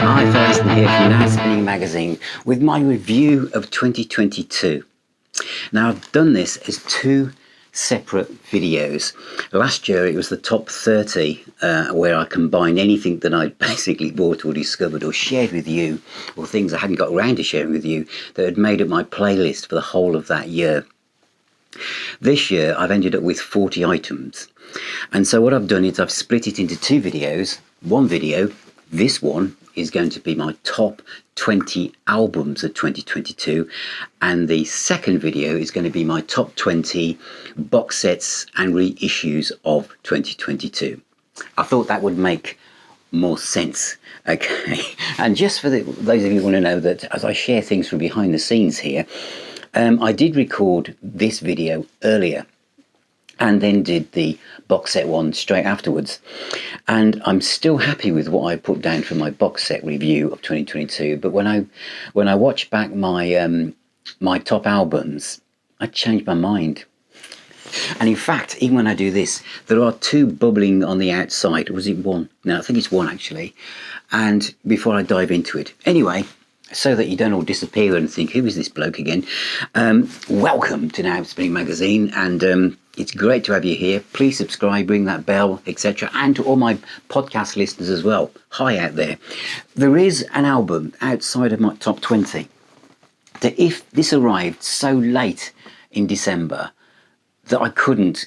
Hi, Aston here from Now Spinning Magazine with my review of 2022. Now, I've done this as two separate videos. Last year it was the top 30 where I combined anything that I'd basically bought or discovered or shared with you, or things I hadn't got around to sharing with you that had made up my playlist for the whole of that year. This year I've ended up with 40 items, and so what I've done is I've split it into two videos. One video, this one, is going to be my top 20 albums of 2022, and the second video is going to be my top 20 box sets and reissues of 2022. I thought that would make more sense. Okay, and just for those of you who want to know that as I share things from behind the scenes here, I did record this video earlier and then did the box set one straight afterwards, and I'm still happy with what I put down for my box set review of 2022. But when I watch back my my top albums, I changed my mind. And in fact, even when I do this, there are two bubbling on the outside. Was it one? No, I think it's one actually. And before I dive into it, anyway, so that you don't all disappear and think, who is this bloke again? Welcome to Now Spinning Magazine, and it's great to have you here. Please subscribe, ring that bell, etc. And to all my podcast listeners as well. Hi out there. There is an album outside of my top 20 that, if this arrived so late in December, that I couldn't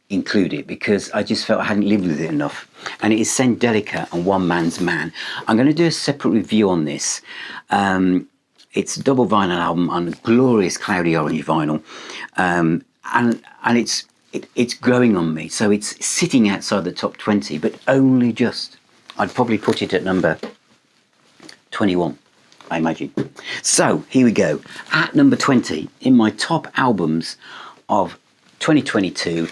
include it because I just felt I hadn't lived with it enough. And it is Sendelica and One Man's Man. I'm going to do a separate review on this. It's a double vinyl album on a glorious cloudy orange vinyl, and it's growing on me. So it's sitting outside the top 20, but only just. I'd probably put it at number 21, I imagine. So here we go. At number 20 in my top albums of 2022,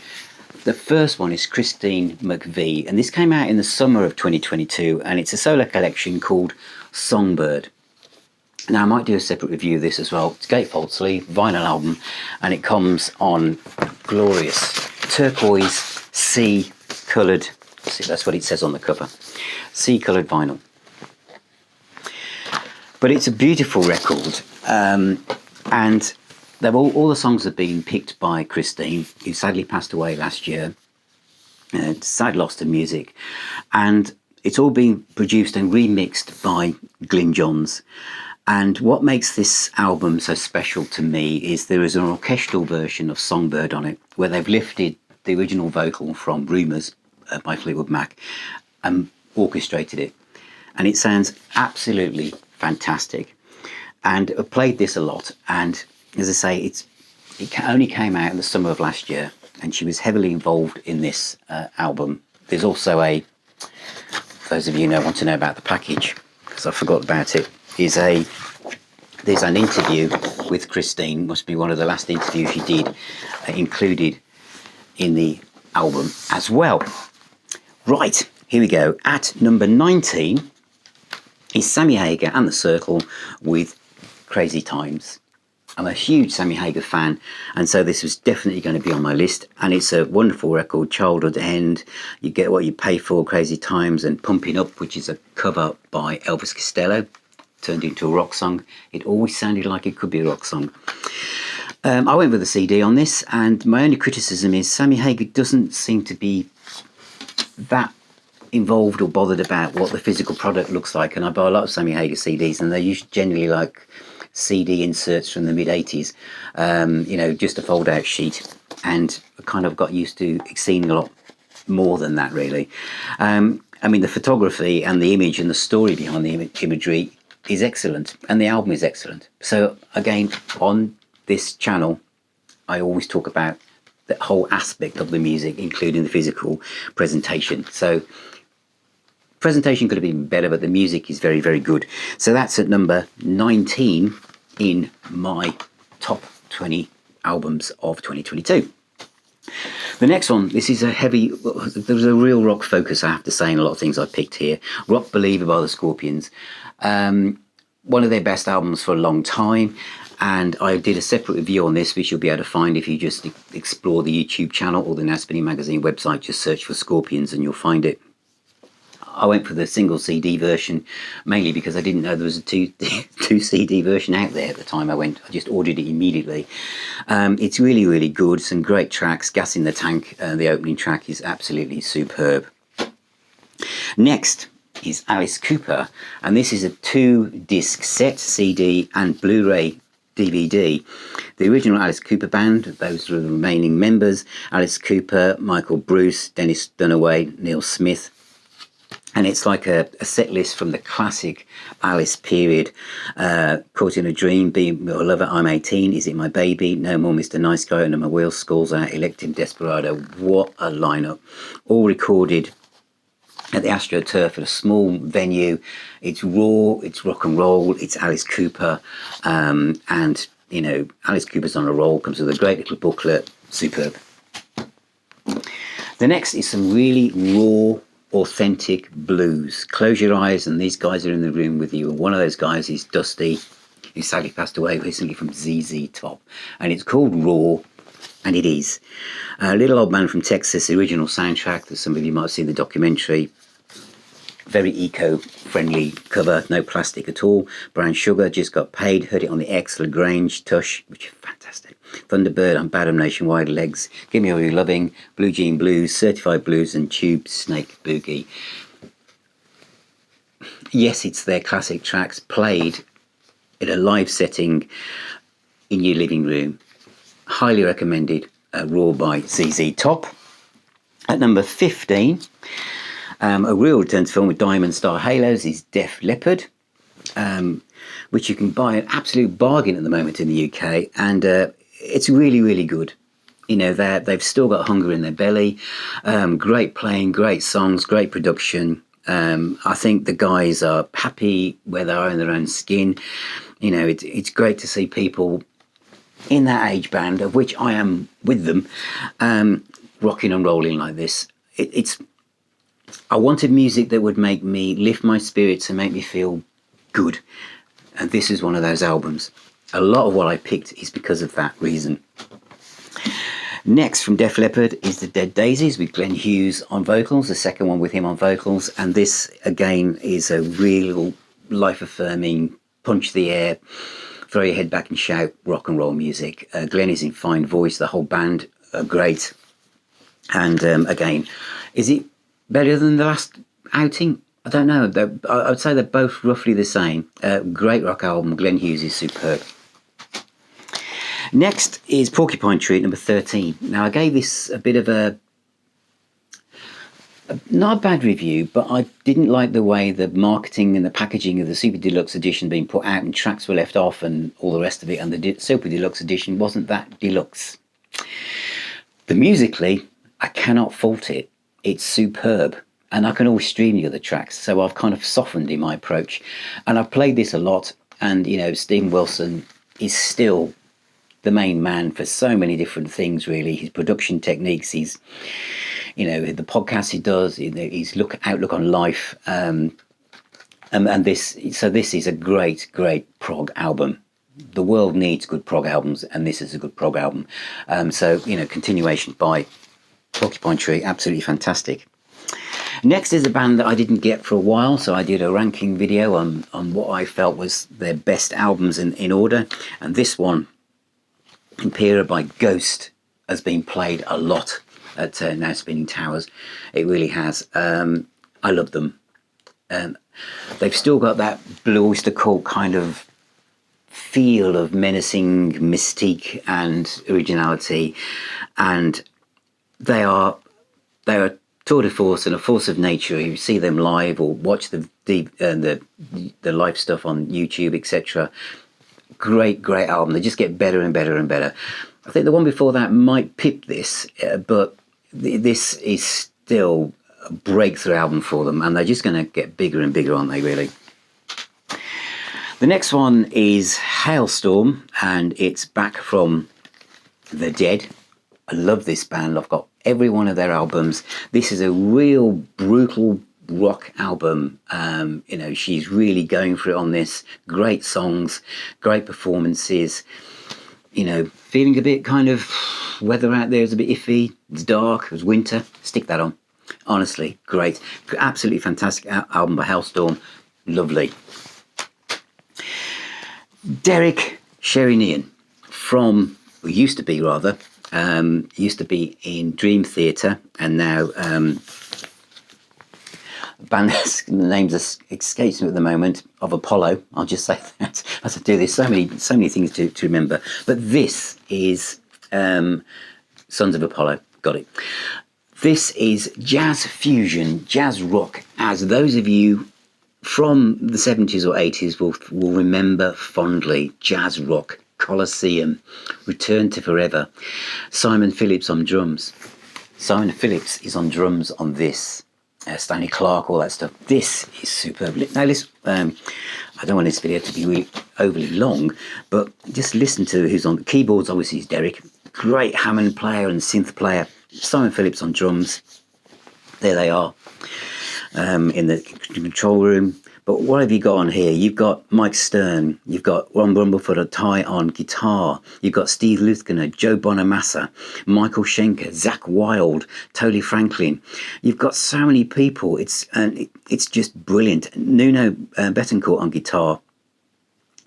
the first one is Christine McVie, and this came out in the summer of 2022, and it's a solo collection called Songbird. Now, I might do a separate review of this as well. It's gatefold sleeve, vinyl album, and it comes on glorious turquoise sea coloured, see, that's what it says on the cover, sea coloured vinyl. But it's a beautiful record, and all the songs have been picked by Christine, who sadly passed away last year. Sad loss to music. And it's all been produced and remixed by Glyn Johns. And what makes this album so special to me is there is an orchestral version of Songbird on it, where they've lifted the original vocal from Rumours by Fleetwood Mac and orchestrated it. And it sounds absolutely fantastic. And I played this a lot, and as I say, it only came out in the summer of last year, and she was heavily involved in this album. There's also for those of you who want to know about the package, because I forgot about it, there's an interview with Christine, must be one of the last interviews she did, included in the album as well. Right, here we go. At number 19 is Sammy Hagar and the Circle with Crazy Times. I'm a huge Sammy Hagar fan, and so this was definitely going to be on my list, and it's a wonderful record. Childhood End, You Get What You Pay For, Crazy Times, and Pumping Up, which is a cover by Elvis Costello, turned into a rock song. It always sounded like it could be a rock song. I went with the CD on this, and my only criticism is Sammy Hagar doesn't seem to be that involved or bothered about what the physical product looks like, and I buy a lot of Sammy Hagar CDs, and they're usually generally like CD inserts from the mid-80s, just a fold-out sheet, and I kind of got used to seeing a lot more than that, really. The photography and the image and the story behind the imagery is excellent, and the album is excellent. So again, on this channel, I always talk about the whole aspect of the music, including the physical presentation. So presentation could have been better, but the music is very, very good. So that's at number 19 in my top 20 albums of 2022. The next one, this is there's a real rock focus, I have to say, in a lot of things I picked here. Rock Believer by the Scorpions. One of their best albums for a long time. And I did a separate review on this, which you'll be able to find if you just explore the YouTube channel or the Now Spinning Magazine website. Just search for Scorpions and you'll find it. I went for the single CD version, mainly because I didn't know there was a two CD version out there at the time I went. I just ordered it immediately. It's really, really good. Some great tracks. Gas in the Tank, the opening track, is absolutely superb. Next is Alice Cooper, and this is a 2-disc set, CD and Blu-ray DVD. The original Alice Cooper band, those are the remaining members: Alice Cooper, Michael Bruce, Dennis Dunaway, Neil Smith. And it's like a set list from the classic Alice period. Caught in a Dream, Be Your Lover, I'm 18, Is It My Baby, No More Mr. Nice Guy, Under My Wheels, Skulls Out, Electing Desperado. What a lineup. All recorded at the Astroturf at a small venue. It's raw, it's rock and roll, it's Alice Cooper. And, you know, Alice Cooper's on a roll, comes with a great little booklet. Superb. The next is some really raw, authentic blues. Close your eyes and these guys are in the room with you. And one of those guys is Dusty, who sadly passed away recently from ZZ Top. And it's called Raw, and it is. Little Old Man from Texas, the original soundtrack that some of you might have seen the documentary. Very eco-friendly cover, no plastic at all. Brown Sugar, Just Got Paid, heard it on the X, LaGrange, Tush, which is fantastic. Thunderbird, I'm Bad, I'm Nationwide, Legs, Give Me All Your Loving, Blue Jean Blues, Certified Blues, and Tube Snake Boogie. Yes, it's their classic tracks played in a live setting in your living room. Highly recommended. Raw by ZZ Top. At number 15, a real return to film with Diamond Star Halos is Def Leppard, which you can buy an absolute bargain at the moment in the UK, and it's really, really good. You know, they've still got hunger in their belly. Great playing, great songs, great production. I think the guys are happy where they are in their own skin. You know, it's great to see people in that age band, of which I am with them, rocking and rolling like this. I wanted music that would make me lift my spirits and make me feel good. And this is one of those albums. A lot of what I picked is because of that reason. Next from Def Leppard is the Dead Daisies with Glenn Hughes on vocals, the second one with him on vocals. And this, again, is a real life-affirming, punch the air, throw your head back and shout rock and roll music. Glenn is in fine voice. The whole band are great. And again, is it better than the last outing? I don't know. I would say they're both roughly the same. Great rock album. Glenn Hughes is superb. Next is Porcupine Tree at number 13. Now, I gave this a bit of a not a bad review, but I didn't like the way the marketing and the packaging of the Super Deluxe Edition being put out and tracks were left off and all the rest of it, and the Super Deluxe Edition wasn't that deluxe. The musically, I cannot fault it. It's superb, and I can always stream the other tracks, so I've kind of softened in my approach, and I've played this a lot, and you know, Stephen Wilson is still the main man for so many different things, really. His production techniques, his, you know, the podcast he does, his outlook on life, and this is a great prog album. The world needs good prog albums, and this is a good prog album. So, you know, continuation by Porcupine Tree, absolutely fantastic. Next is a band that I didn't get for a while, so I did a ranking video on what I felt was their best albums in order, and this one, Impera by Ghost, has been played a lot at Now Spinning Towers. It really has. I love them. They've still got that Blue Oyster Cult kind of feel of menacing mystique and originality, and they are tour de force and a force of nature. You see them live or watch the live stuff on YouTube, etc. Great album. They just get better and better and better. I think the one before that might pip this, but this is still a breakthrough album for them, and they're just going to get bigger and bigger, aren't they, really? The next one is Halestorm, and it's Back from the Dead. I love this band. I've got every one of their albums. This is a real brutal rock album. You know, she's really going for it on this. Great songs, great performances. You know, feeling a bit kind of weather out there is a bit iffy. It's dark. It was winter. Stick that on. Honestly, great. Absolutely fantastic album by Halestorm. Lovely. Derek Sherinian from, well, used to be rather, used to be in Dream Theater, and now band the names escapes me at the moment, of Apollo. I'll just say that as I do this. So many things to remember. But this is Sons of Apollo. Got it. This is jazz fusion, jazz rock, as those of you from the 70s or 80s will remember fondly. Jazz rock, Colosseum, Return to Forever, Simon Phillips on drums. Simon Phillips is on drums on this. Stanley Clarke, all that stuff. This is superb. Now, listen, I don't want this video to be really overly long, but just listen to who's on the keyboards. Obviously, is Derek. Great Hammond player and synth player. Simon Phillips on drums. There they are in the control room. But what have you got on here? You've got Mike Stern. You've got Ron Bumblefoot or Ty on guitar. You've got Steve Lufkiner, Joe Bonamassa, Michael Schenker, Zach Wilde, Tony Franklin. You've got so many people. It's just brilliant. Nuno Betancourt on guitar.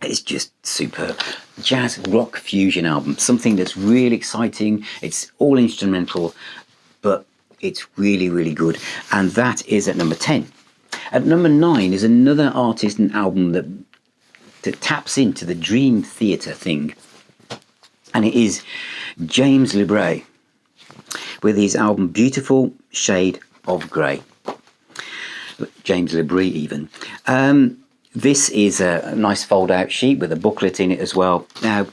It's just superb. Jazz rock fusion album. Something that's really exciting. It's all instrumental, but it's really, really good. And that is at number 10. At number 9 is another artist and album that taps into the Dream Theater thing. And it is James Labrie with his album Beautiful Shade of Grey. James Labrie even. This is a nice fold-out sheet with a booklet in it as well. Now,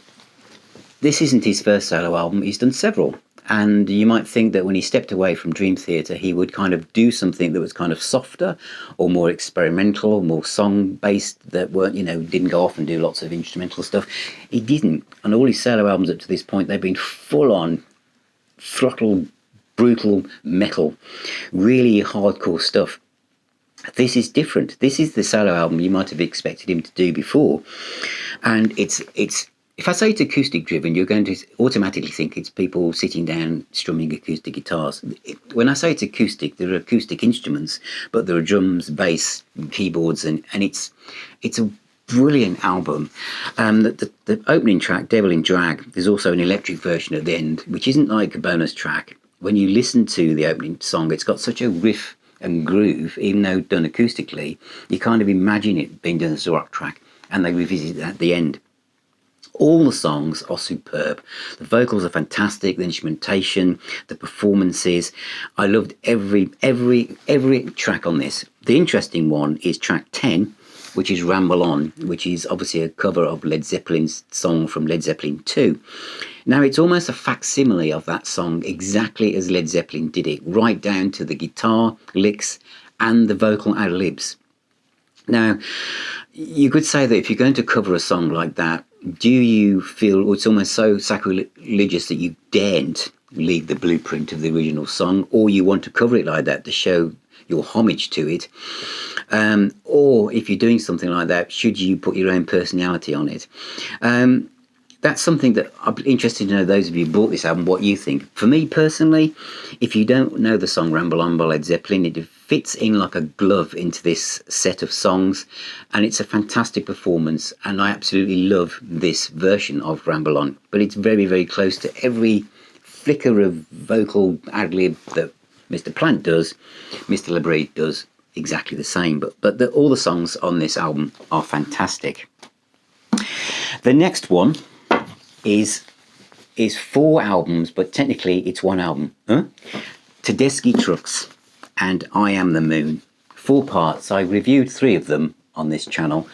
this isn't his first solo album. He's done several. And you might think that when he stepped away from Dream Theater, he would kind of do something that was kind of softer or more experimental or more song-based, that weren't, didn't go off and do lots of instrumental stuff. He didn't. And all his solo albums up to this point, they've been full-on throttle, brutal metal, really hardcore stuff. This is different. This is the solo album you might have expected him to do before. And it's if I say it's acoustic driven, you're going to automatically think it's people sitting down strumming acoustic guitars. When I say it's acoustic, there are acoustic instruments, but there are drums, bass, keyboards, and it's a brilliant album. The opening track, Devil in Drag, there's also an electric version at the end, which isn't like a bonus track. When you listen to the opening song, it's got such a riff and groove, even though done acoustically, you kind of imagine it being done as a rock track, and they revisit it at the end. All the songs are superb. The vocals are fantastic, the instrumentation, the performances. I loved every track on this. The interesting one is track 10, which is Ramble On, which is obviously a cover of Led Zeppelin's song from Led Zeppelin 2. Now, it's almost a facsimile of that song, exactly as Led Zeppelin did it, right down to the guitar licks and the vocal ad-libs. Now, you could say that if you're going to cover a song like that, do you feel it's almost so sacrilegious that you daren't leave the blueprint of the original song, or you want to cover it like that to show your homage to it? Or if you're doing something like that, should you put your own personality on it? That's something that I'm interested to know, those of you who bought this album, what you think. For me personally, if you don't know the song Ramble On by Led Zeppelin, it fits in like a glove into this set of songs, and it's a fantastic performance, and I absolutely love this version of Ramble On. But it's very, very close to every flicker of vocal ad-lib that Mr. Plant does. Mr. Labrie does exactly the same, but all the songs on this album are fantastic. The next one is 4 albums, but technically it's 1 album. Tedeschi Trucks and I Am the Moon. 4 parts. I reviewed 3 of them on this channel.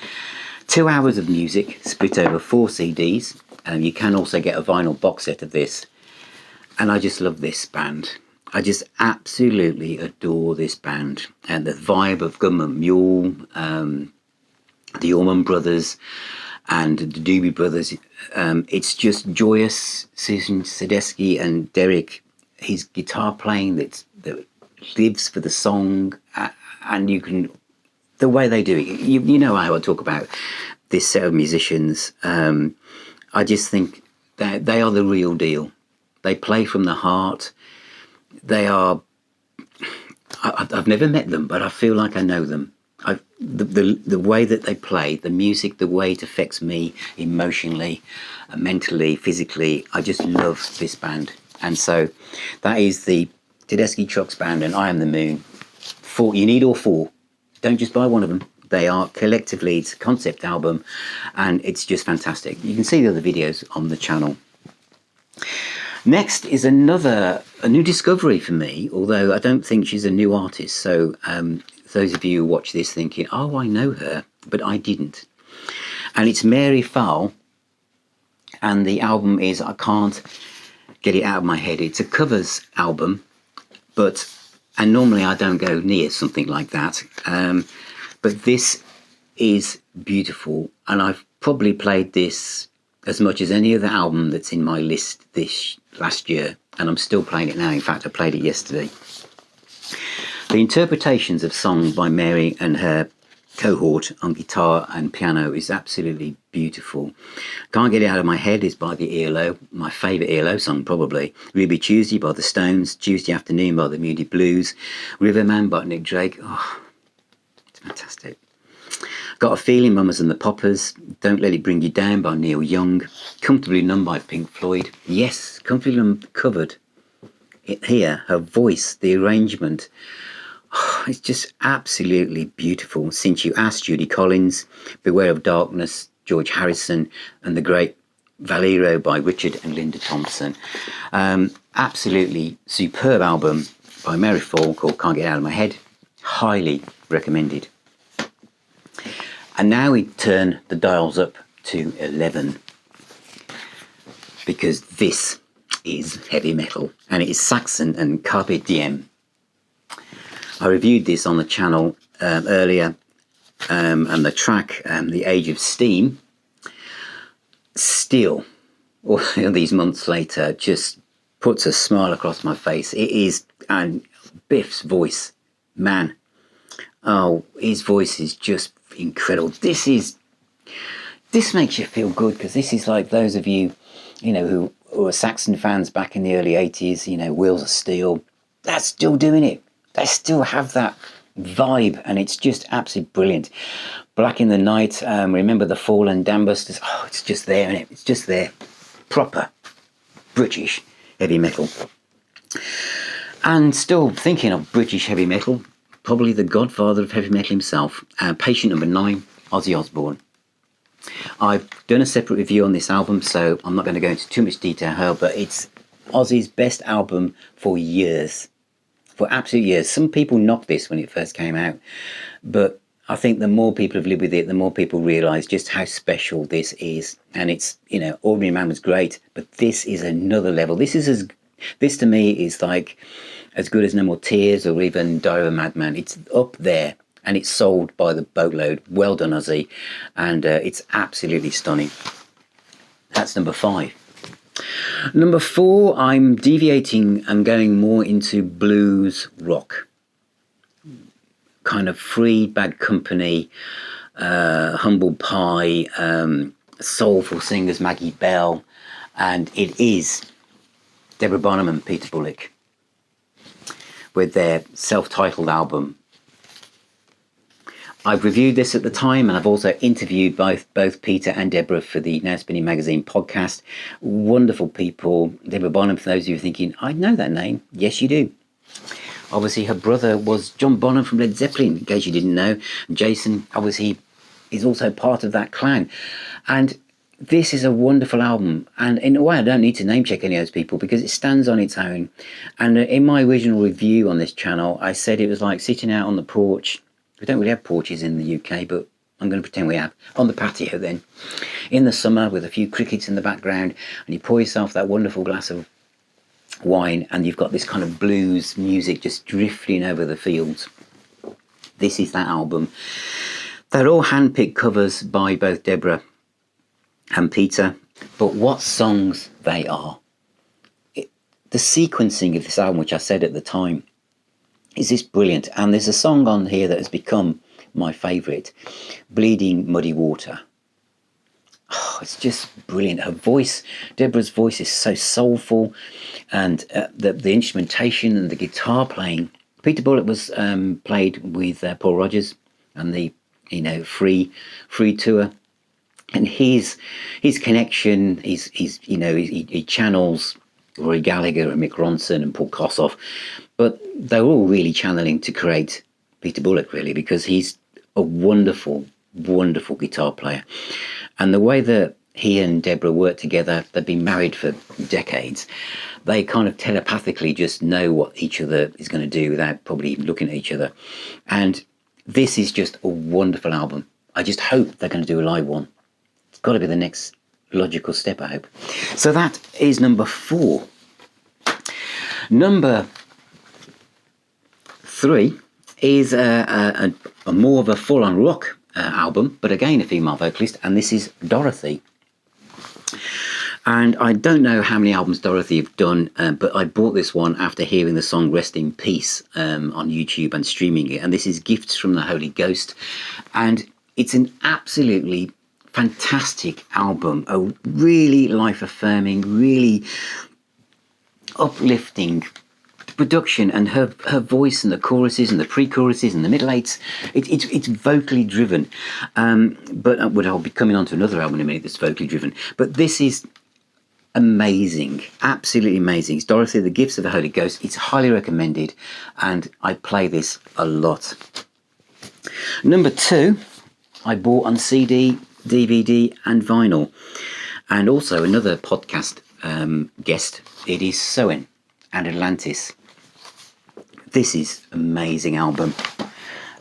2 hours of music split over 4 CDs. You can also get a vinyl box set of this. And I just love this band. I just absolutely adore this band. And the vibe of Government Mule, the Allman Brothers, and the Doobie Brothers. It's just joyous. Susan Tedeschi and Derek, his guitar playing that lives for the song, and you can, the way they do it, you know how I talk about this set of musicians. I just think that they are the real deal. They play from the heart. They are I've never met them, but I feel like I know them. The way that they play, the music, the way it affects me emotionally, mentally, physically, I just love this band. And so that is the Tedeschi Trucks Band and I Am the Moon. You need all four. Don't just buy one of them. They are collectively, it's a concept album, and it's just fantastic. You can see the other videos on the channel. Next is a new discovery for me, although I don't think she's a new artist. So those of you who watch this thinking, oh, I know her, but I didn't. And it's Mary Fahl, and the album is I Can't Get It Out of My Head. It's a covers album, and normally I don't go near something like that. But this is beautiful, and I've probably played this as much as any other album that's in my list this last year, and I'm still playing it now. In fact, I played it yesterday. The interpretations of song by Mary and her cohort on guitar and piano is absolutely beautiful. Can't Get It Out of My Head is by the ELO, my favourite ELO song probably. Ruby Tuesday by the Stones, Tuesday Afternoon by the Moody Blues, Riverman by Nick Drake. Oh, it's fantastic. Got a Feeling, Mamas and the Poppers, Don't Let It Bring You Down by Neil Young, Comfortably Numb by Pink Floyd. Yes, Comfortably Numb covered. Here, her voice, the arrangement, it's just absolutely beautiful. Since You Asked, Judy Collins, Beware of Darkness, George Harrison, and The Great Valero by Richard and Linda Thompson. Absolutely superb album by Mary Fahl called Can't Get Out of My Head. Highly recommended. And now we turn the dials up to 11, because this is heavy metal, and it is Saxon and Carpe Diem. I reviewed this on the channel earlier, and the track, The Age of Steam, still, all these months later, just puts a smile across my face. It is, and Biff's voice, man, oh, his voice is just incredible. This makes you feel good, because this is like those of you, who were Saxon fans back in the early 80s, Wheels of Steel, that's still doing it. They still have that vibe, and it's just absolutely brilliant. Black in the Night, Remember the Fall and Dambusters. Oh, it's just there, isn't it? It's just there. Proper British heavy metal. And still thinking of British heavy metal, probably the godfather of heavy metal himself, Patient Number 9, Ozzy Osbourne. I've done a separate review on this album, so I'm not going to go into too much detail here, but it's Ozzy's best album for years. For absolute years. Some people knocked this when it first came out, but I think the more people have lived with it, the more people realise just how special this is. And it's, Ordinary Man was great, but this is another level. This to me is like as good as No More Tears or even Diary of a Madman. It's up there, and it's sold by the boatload. Well done, Ozzy, and it's absolutely stunning. That's number 5. Number 4, I'm deviating and going more into blues rock. Kind of Free, Bad Company, Humble Pie, soulful singers Maggie Bell, and it is Deborah Bonham and Peter Bullick with their self-titled album. I've reviewed this at the time, and I've also interviewed both Peter and Deborah for the Now Spinning Magazine podcast. Wonderful people. Deborah Bonham, for those of you thinking, I know that name. Yes, you do. Obviously, her brother was John Bonham from Led Zeppelin, in case you didn't know. And Jason, obviously, is also part of that clan. And this is a wonderful album. And in a way, I don't need to name check any of those people, because it stands on its own. And in my original review on this channel, I said it was like sitting out on the porch. We don't really have porches in the UK, but I'm going to pretend we have. On the patio then, in the summer with a few crickets in the background, and you pour yourself that wonderful glass of wine, and you've got this kind of blues music just drifting over the fields. This is that album. They're all hand-picked covers by both Deborah and Peter, but what songs they are. The sequencing of this album, which I said at the time, is this brilliant. And there's a song on here that has become my favourite, Bleeding Muddy Water. Oh, it's just brilliant. Her voice, Deborah's voice, is so soulful, and the instrumentation and the guitar playing Peter Bullick was played with Paul Rodgers and the free tour, and his connection, he channels Roy Gallagher and Mick Ronson and Paul Kossoff, but they're all really channeling to create Peter Bullick, really, because he's a wonderful guitar player. And the way that he and Deborah work together, they've been married for decades, they kind of telepathically just know what each other is going to do without probably even looking at each other. And this is just a wonderful album. I just hope they're going to do a live one. It's got to be the next logical step, I hope. So that is number 4. Number 3 is a more of a full-on rock album, but again a female vocalist, and this is Dorothy. And I don't know how many albums Dorothy have done, but I bought this one after hearing the song Rest in Peace on YouTube and streaming it, and this is Gifts from the Holy Ghost, and it's an absolutely fantastic album, a really life-affirming, really uplifting production, and her voice and the choruses and the pre-choruses and the middle eights, it's vocally driven, but I'll be coming on to another album in a minute that's vocally driven, but this is amazing, absolutely amazing. It's Dorothy, the Gifts of the Holy Ghost. It's highly recommended, and I play this a lot. Number 2 I bought on CD, DVD and vinyl, and also another podcast guest. It is SOEN and Atlantis. This is amazing album.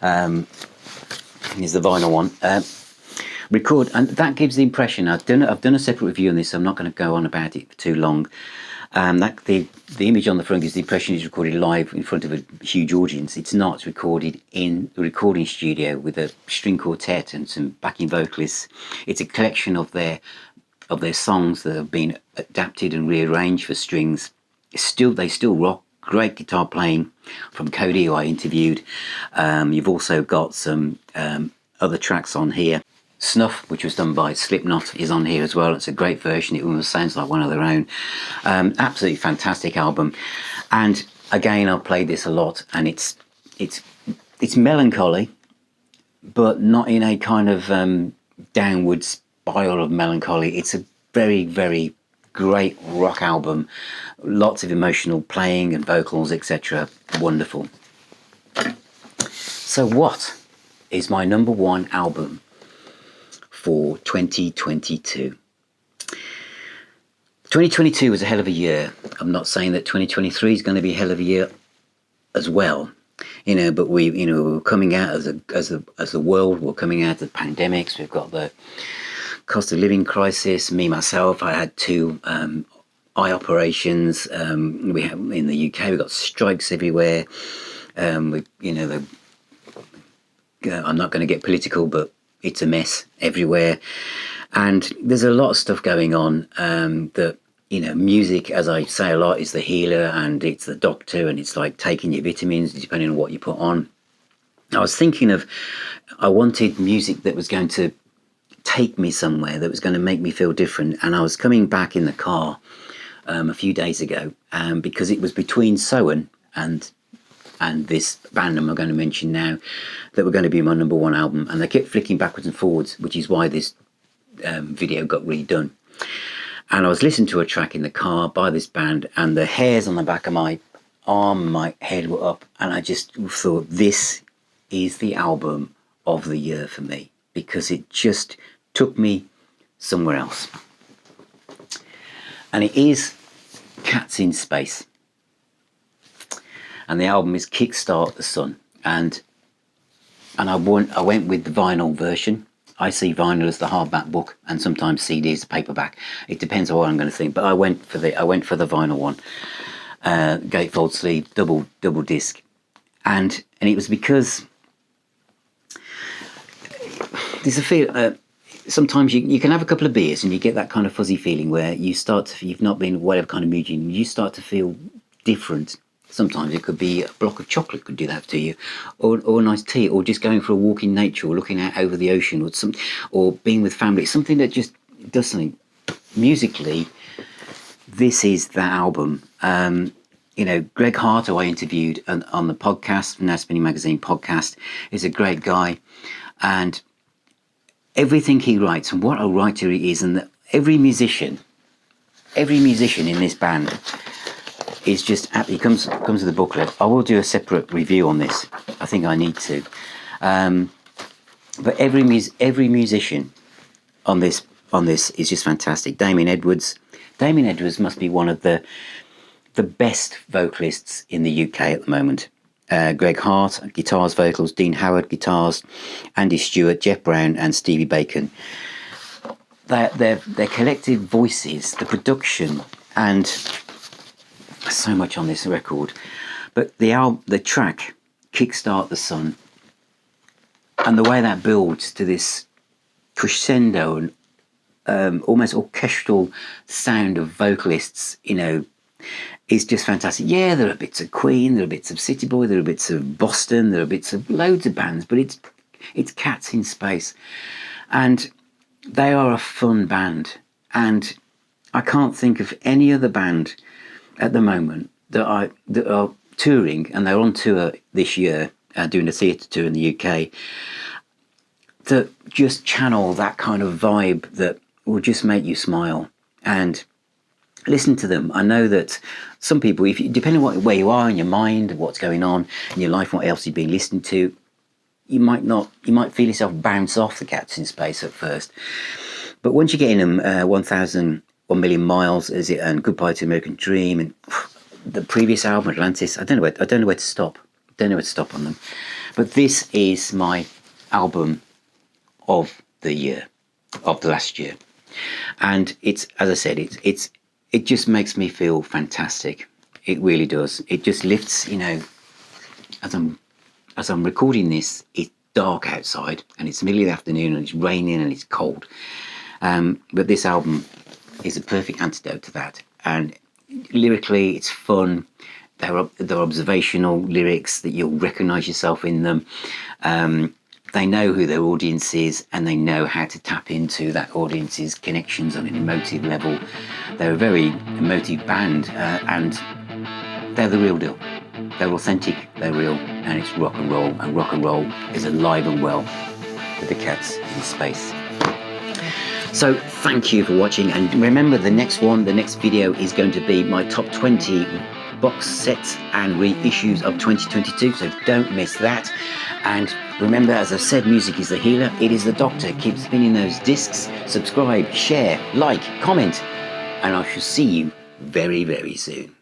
Here's the vinyl one. Record, and that gives the impression, I've done a separate review on this, so I'm not going to go on about it for too long. The image on the front gives the impression it's recorded live in front of a huge audience. It's not. It's recorded in the recording studio with a string quartet and some backing vocalists. It's a collection of their songs that have been adapted and rearranged for strings. They still rock. Great guitar playing from Cody, who I interviewed. You've also got some other tracks on here. Snuff, which was done by Slipknot, is on here as well. It's a great version. It almost sounds like one of their own. Absolutely fantastic album. And again, I've played this a lot, and it's melancholy, but not in a kind of downward spiral of melancholy. It's a very, very great rock album. Lots of emotional playing and vocals, etc. Wonderful. So what is my number 1 album for 2022? 2022 was a hell of a year. I'm not saying that 2023 is going to be a hell of a year as well, but we're coming out as the world. We're coming out of the pandemics. We've got the cost of living crisis. Myself, I had 2 eye operations. We have in the UK. We've got strikes everywhere. I'm not going to get political, but it's a mess everywhere, and there's a lot of stuff going on. That music, as I say a lot, is the healer, and it's the doctor, and it's like taking your vitamins depending on what you put on. I was thinking I wanted music that was going to take me somewhere, that was going to make me feel different, and I was coming back in the car a few days ago, because it was between SOEN and this band I'm going to mention now that were going to be my number 1 album, and they kept flicking backwards and forwards, which is why this video got redone. And I was listening to a track in the car by this band, and the hairs on the back of my arm, my head were up, and I just thought, this is the album of the year for me, because it just took me somewhere else. And it is Cats in Space. And the album is Kickstart the Sun, and I went with the vinyl version. I see vinyl as the hardback book, and sometimes CD is the paperback. It depends on what I'm going to think, but I went for the vinyl one, gatefold sleeve, double disc, and it was because there's a feel. Sometimes you can have a couple of beers and you get that kind of fuzzy feeling where you've not been whatever kind of mood you start to feel different. Sometimes it could be a block of chocolate could do that to you, or a nice tea, or just going for a walk in nature, or looking out over the ocean, or being with family. Something that just does something. Musically, this is that album. Greg Hart, who I interviewed on the podcast, Now Spinning Magazine podcast, is a great guy. And everything he writes and what a writer he is, and every musician in this band is just he comes with a booklet. I will do a separate review on this. I think I need to. But every musician on this is just fantastic. Damien Edwards must be one of the best vocalists in the UK at the moment. Greg Hart, guitars, vocals, Dean Howard, guitars, Andy Stewart, Jeff Brown and Stevie Bacon. Their collective voices, the production, and so much on this record. But the track, Kickstart the Sun, and the way that builds to this crescendo and almost orchestral sound of vocalists, is just fantastic. Yeah, there are bits of Queen, there are bits of City Boy, there are bits of Boston, there are bits of loads of bands, but it's Cats in Space. And they are a fun band. And I can't think of any other band at the moment that are touring, and they're on tour this year, doing a theatre tour in the UK, that just channel that kind of vibe that will just make you smile. And listen to them. I know that some people, depending on where you are in your mind, what's going on in your life, what else you've been listening to, you might feel yourself bounce off the Cats in Space at first. But once you get in them, 1 Million Miles, is it, and Goodbye to American Dream, and the previous album, Atlantis, I don't know where to stop. Don't know where to stop on them. But this is my album of the last year. And it's, as I said, it just makes me feel fantastic. It really does. It just lifts, as I'm recording this, it's dark outside and it's the middle of the afternoon and it's raining and it's cold. But this album is a perfect antidote to that. And lyrically, it's fun. They're observational lyrics that you'll recognise yourself in them. They know who their audience is and they know how to tap into that audience's connections on an emotive level. They're a very emotive band and they're the real deal. They're authentic, they're real, and it's rock and roll is alive and well with the Cats in Space. So thank you for watching, and remember the next video is going to be my top 20 box sets and reissues of 2022, so don't miss that. And remember, as I've said, music is the healer, it is the doctor. Keep spinning those discs, subscribe, share, like, comment, and I shall see you very, very soon.